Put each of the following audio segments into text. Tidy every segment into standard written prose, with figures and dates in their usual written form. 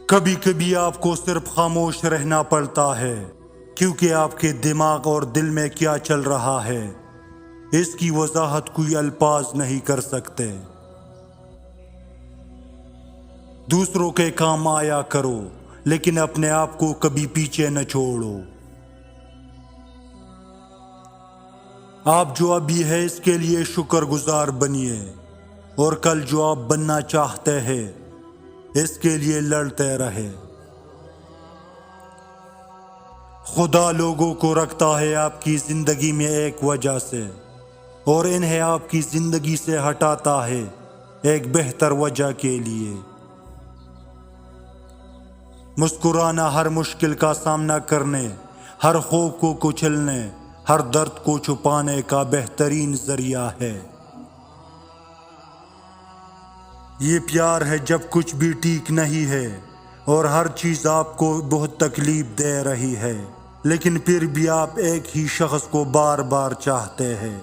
کبھی کبھی آپ کو صرف خاموش رہنا پڑتا ہے، کیونکہ آپ کے دماغ اور دل میں کیا چل رہا ہے اس کی وضاحت کوئی الفاظ نہیں کر سکتے۔ دوسروں کے کام آیا کرو، لیکن اپنے آپ کو کبھی پیچھے نہ چھوڑو۔ آپ جو ابھی ہے اس کے لیے شکر گزار بنیے، اور کل جو آپ بننا چاہتے ہیں اس کے لیے لڑتے رہے۔ خدا لوگوں کو رکھتا ہے آپ کی زندگی میں ایک وجہ سے، اور انہیں آپ کی زندگی سے ہٹاتا ہے ایک بہتر وجہ کے لیے۔ مسکرانا ہر مشکل کا سامنا کرنے، ہر خوف کو کچلنے، ہر درد کو چھپانے کا بہترین ذریعہ ہے۔ یہ پیار ہے جب کچھ بھی ٹھیک نہیں ہے اور ہر چیز آپ کو بہت تکلیف دے رہی ہے، لیکن پھر بھی آپ ایک ہی شخص کو بار بار چاہتے ہیں۔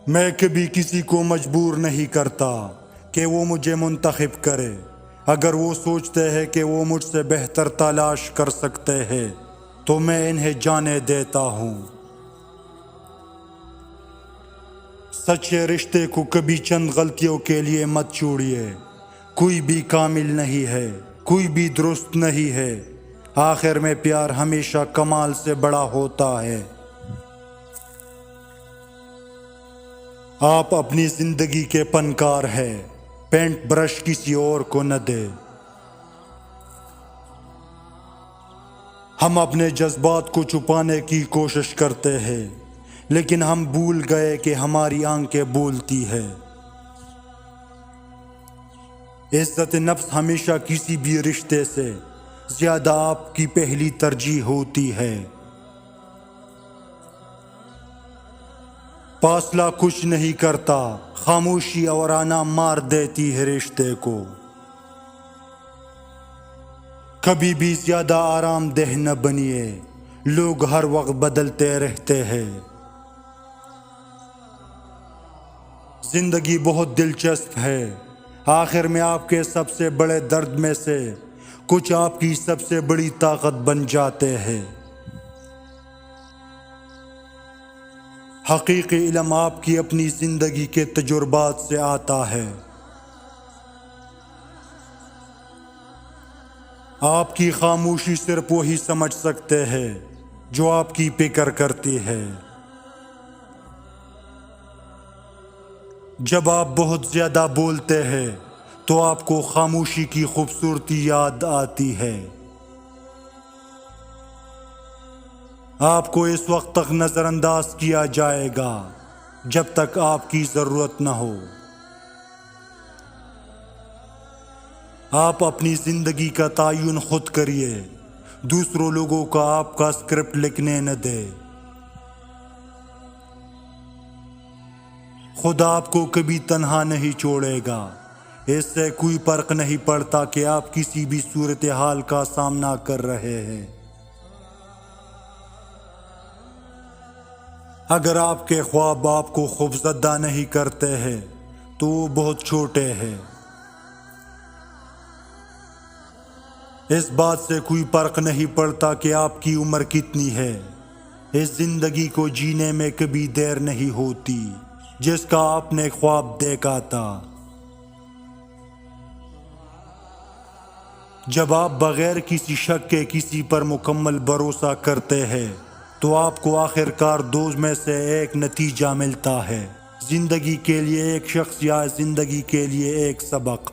میں کبھی کسی کو مجبور نہیں کرتا کہ وہ مجھے منتخب کرے۔ اگر وہ سوچتے ہیں کہ وہ مجھ سے بہتر تلاش کر سکتے ہیں تو میں انہیں جانے دیتا ہوں۔ سچے رشتے کو کبھی چند غلطیوں کے لیے مت چھوڑیے۔ کوئی بھی کامل نہیں ہے، کوئی بھی درست نہیں ہے۔ آخر میں پیار ہمیشہ کمال سے بڑا ہوتا ہے۔ آپ اپنی زندگی کے فنکار ہیں، پینٹ برش کسی اور کو نہ دے۔ ہم اپنے جذبات کو چھپانے کی کوشش کرتے ہیں، لیکن ہم بھول گئے کہ ہماری آنکھیں بولتی ہے۔ عزت نفس ہمیشہ کسی بھی رشتے سے زیادہ آپ کی پہلی ترجیح ہوتی ہے۔ فاصلہ کچھ نہیں کرتا، خاموشی اور آنا مار دیتی ہے رشتے کو۔ کبھی بھی زیادہ آرام دہ نہ بنیے، لوگ ہر وقت بدلتے رہتے ہیں۔ زندگی بہت دلچسپ ہے، آخر میں آپ کے سب سے بڑے درد میں سے کچھ آپ کی سب سے بڑی طاقت بن جاتے ہیں۔ حقیقی علم آپ کی اپنی زندگی کے تجربات سے آتا ہے۔ آپ کی خاموشی صرف وہی سمجھ سکتے ہیں جو آپ کی فکر کرتی ہے۔ جب آپ بہت زیادہ بولتے ہیں تو آپ کو خاموشی کی خوبصورتی یاد آتی ہے۔ آپ کو اس وقت تک نظر انداز کیا جائے گا جب تک آپ کی ضرورت نہ ہو۔ آپ اپنی زندگی کا تعین خود کریے، دوسروں لوگوں کا آپ کا اسکرپٹ لکھنے نہ دے۔ خدا آپ کو کبھی تنہا نہیں چھوڑے گا۔ اس سے کوئی فرق نہیں پڑتا کہ آپ کسی بھی صورتحال کا سامنا کر رہے ہیں۔ اگر آپ کے خواب آپ کو خوفزدہ نہیں کرتے ہیں تو وہ بہت چھوٹے ہیں۔ اس بات سے کوئی فرق نہیں پڑتا کہ آپ کی عمر کتنی ہے۔ اس زندگی کو جینے میں کبھی دیر نہیں ہوتی جس کا آپ نے خواب دیکھا تھا۔ جب آپ بغیر کسی شک کے کسی پر مکمل بھروسہ کرتے ہیں تو آپ کو آخر کار دو میں سے ایک نتیجہ ملتا ہے، زندگی کے لیے ایک شخص یا زندگی کے لیے ایک سبق۔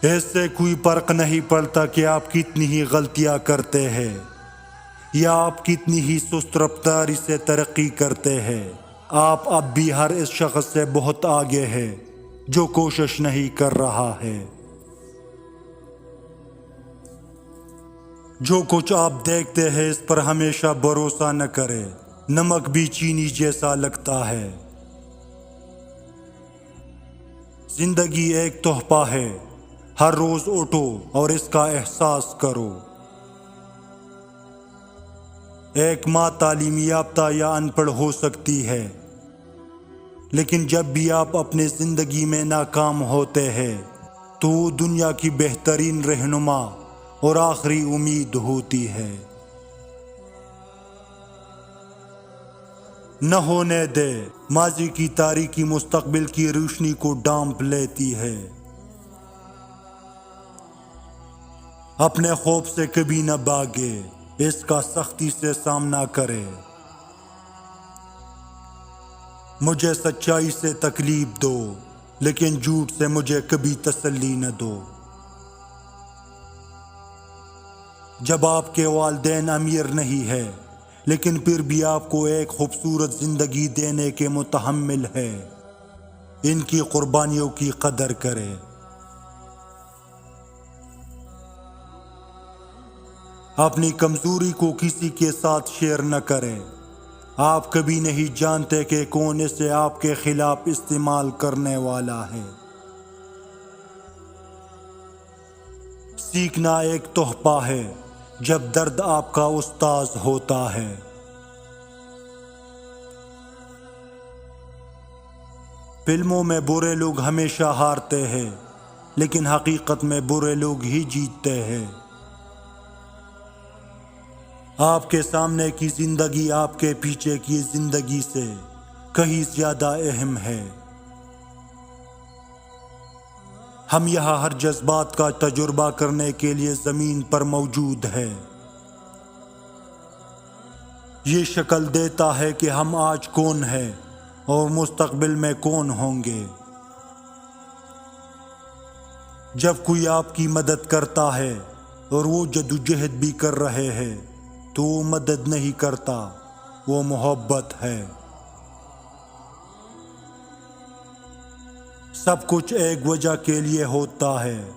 اس سے کوئی فرق نہیں پڑتا کہ آپ کتنی ہی غلطیاں کرتے ہیں یا آپ کتنی ہی سست رفتاری سے ترقی کرتے ہیں، آپ اب بھی ہر اس شخص سے بہت آگے ہیں جو کوشش نہیں کر رہا ہے۔ جو کچھ آپ دیکھتے ہیں اس پر ہمیشہ بھروسہ نہ کرے، نمک بھی چینی جیسا لگتا ہے۔ زندگی ایک تحفہ ہے، ہر روز اٹھو اور اس کا احساس کرو۔ ایک ماں تعلیم یافتہ یا ان پڑھ ہو سکتی ہے، لیکن جب بھی آپ اپنے زندگی میں ناکام ہوتے ہیں تو وہ دنیا کی بہترین رہنما اور آخری امید ہوتی ہے۔ نہ ہونے دے، ماضی کی تاریکی مستقبل کی روشنی کو ڈانپ لیتی ہے۔ اپنے خوف سے کبھی نہ بھاگے، اس کا سختی سے سامنا کرے۔ مجھے سچائی سے تکلیف دو، لیکن جھوٹ سے مجھے کبھی تسلی نہ دو۔ جب آپ کے والدین امیر نہیں ہے لیکن پھر بھی آپ کو ایک خوبصورت زندگی دینے کے متحمل ہے، ان کی قربانیوں کی قدر کرے۔ اپنی کمزوری کو کسی کے ساتھ شیئر نہ کریں۔ آپ کبھی نہیں جانتے کہ کون اسے آپ کے خلاف استعمال کرنے والا ہے۔ سیکھنا ایک تحفہ ہے جب درد آپ کا استاذ ہوتا ہے۔ فلموں میں برے لوگ ہمیشہ ہارتے ہیں، لیکن حقیقت میں برے لوگ ہی جیتتے ہیں۔ آپ کے سامنے کی زندگی آپ کے پیچھے کی زندگی سے کہیں زیادہ اہم ہے۔ ہم یہاں ہر جذبات کا تجربہ کرنے کے لیے زمین پر موجود ہے۔ یہ شکل دیتا ہے کہ ہم آج کون ہیں اور مستقبل میں کون ہوں گے۔ جب کوئی آپ کی مدد کرتا ہے اور وہ جدوجہد بھی کر رہے ہیں تو وہ مدد نہیں کرتا، وہ محبت ہے۔ سب کچھ ایک وجہ کے لیے ہوتا ہے۔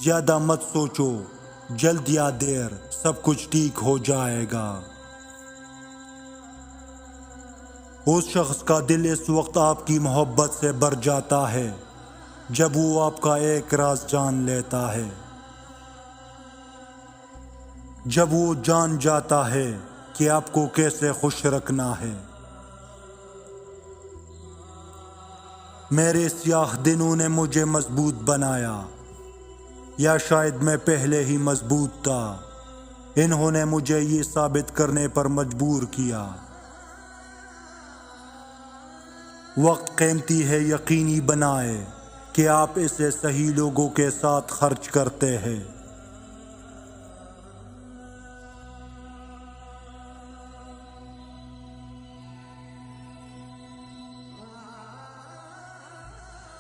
زیادہ مت سوچو، جلد یا دیر سب کچھ ٹھیک ہو جائے گا۔ اس شخص کا دل اس وقت آپ کی محبت سے بھر جاتا ہے جب وہ آپ کا ایک راز جان لیتا ہے، جب وہ جان جاتا ہے کہ آپ کو کیسے خوش رکھنا ہے۔ میرے سیاہ دنوں نے مجھے مضبوط بنایا، یا شاید میں پہلے ہی مضبوط تھا۔ انہوں نے مجھے یہ ثابت کرنے پر مجبور کیا۔ وقت قیمتی ہے، یقینی بنائے کہ آپ اسے صحیح لوگوں کے ساتھ خرچ کرتے ہیں۔